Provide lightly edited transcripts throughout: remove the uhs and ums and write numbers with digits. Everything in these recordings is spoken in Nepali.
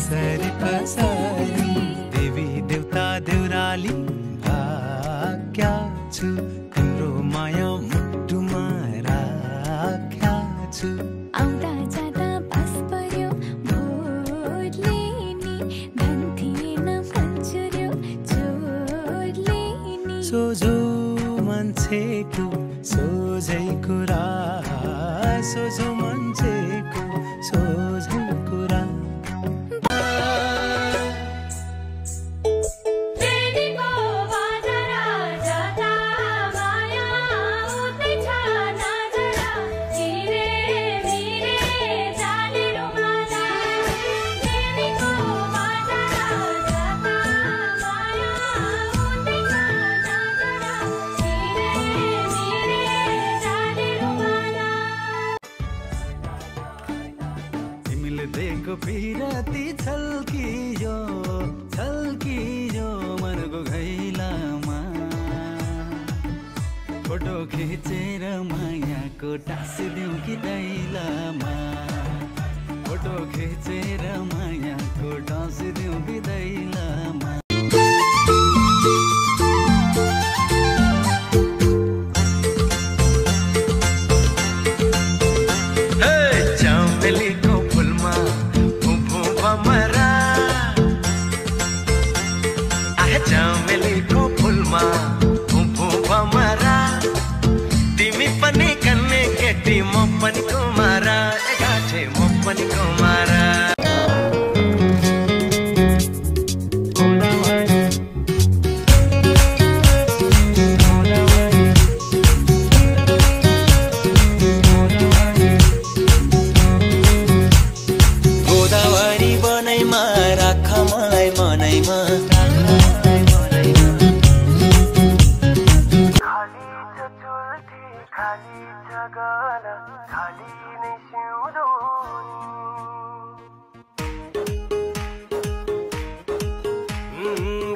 कसरी कसरी देवी देवता देउराली भाग्या छु तिम्रो माया मुटुमा राख्या छु आउँदा जाँदा पास पर्यो भोरले नि धन थिएन फन्चुर्यो चोरले नि सोझो मान्छेको सोझै कुरा सोझो मान्छेको सोझै कुरा देखो पिराती छल्कियो छल्कियो मनको घैलामा फोटो खिचेर मायाको टाँसिदिउँ कि दैलामा फोटो खिचेर मायाको टाँसिदिउँ कि दैलामा चमेलीको फुलमा फुफु भमरा तिमी पनि कन्ने केटी म पनि कुमारा एकाठे म पनि कुमारा गोदावरी बनैमा राख मलाई मनैमा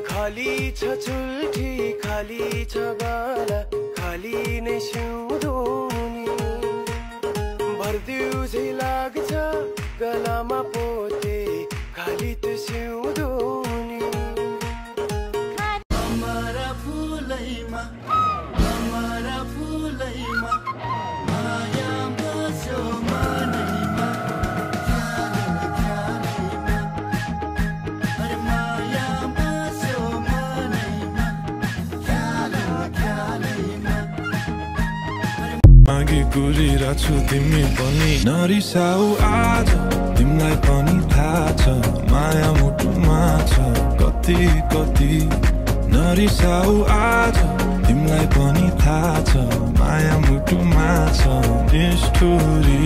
खाली छ चुल्ठी खाली छ गाला खाली नै सिउँदोनी भर्दिउझै लाग्छ गलामा पोते खाली त सिउँदोनी हमारा फुलैमा माया बस्यो मनैमा अरे माया बस्यो मनैमा मागी गुरिरहेछु तिमी पनि नरिसाऊ आज तिमीलाई पनि थाहा छ माया मुटुमा छ कति कति नरिसाऊ आज तिमीलाई पनि थाहा छ माया मुटुमा छ निष्ठुरी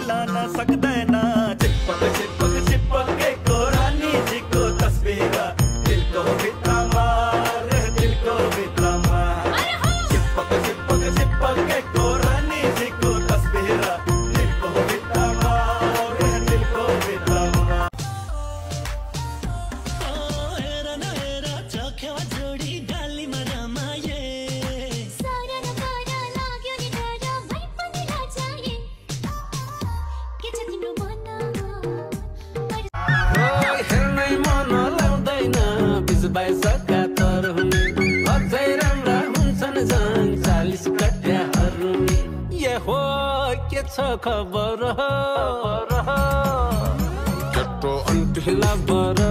लान सक्दैन चिपक चिपक चिपक के कोरानी जी को तस्वीर दिल को भित्रमा दिलको भित्रमा चिपक चिपक चिपक के कोरानी जी को तस्वीर दिलको भित्रमा दिलको भित्रमा हेर न हेर चखेवा जोडी डालीमा रमाए सारा नगर लाग्यो नि डर भइ पनि लाचाए के छ तिम्रो मन हेर्नै मन लाउँदैन बिस बाइस कातर हुने अझै राम्रा हुन्छन् झन् 40 कट्याहरू ए हो के छ खबर केटो अन्टी लबर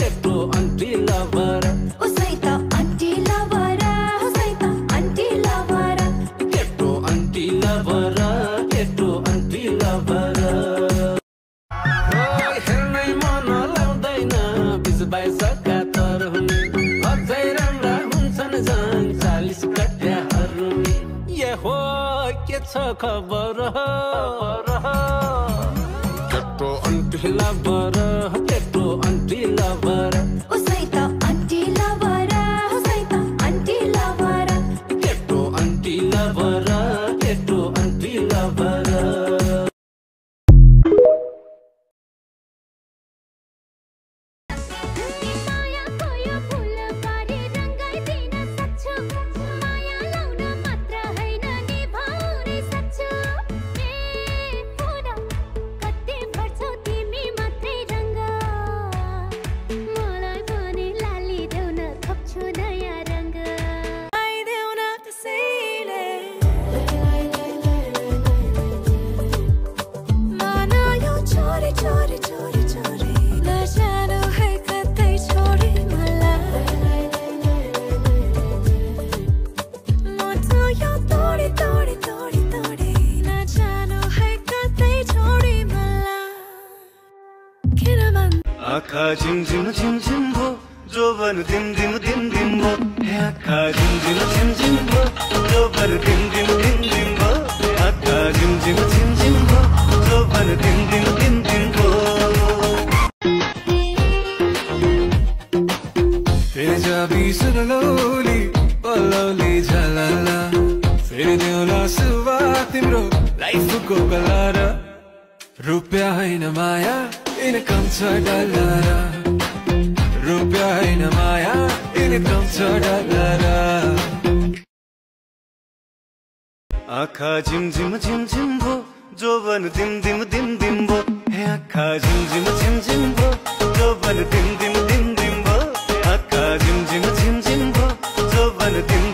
केटो अन्टी लबर उसै त आन्टी लबर उसै त आन्टी लबर केटो अन्टी लबर केटो अन्टी लबर हेर्नै मन लाउँदैन बिस बाइस कातर हुने अझै राम्रा खबर केटो आन्टी लभर केटो आन्टी लभर उसै त आन्टी लभर उसै त आन्टी लभर केटो आन्टी लभर केटो आन्टी लभर आँखा झिमझिम झिमझिम भो जोबन दिम दिम दिम दिम भो आँखा झिमझिम झिमझिम भो जोबन दिम दिम दिम दिम भो आँखा झिमझिम झिमझिम भो जोबन दिम दिम दिम दिम भो तेरे जाबी सुनलोली पलोली झलाला फेरि देउला सुवा तिम्रो लाइफको कलर रुपियाँ हैन माया इनकम छ डलर रुपियाँ हैन माया इनकम छ डलर आँखा झिमझिम झिमझिम भो जोबन दिम दिम दिम दिम भो आँखा झिमझिम झिमझिम भो जोबन दिम दिम दिम दिम भो आँखा झिमझिम झिमझिम भो जोबन दिम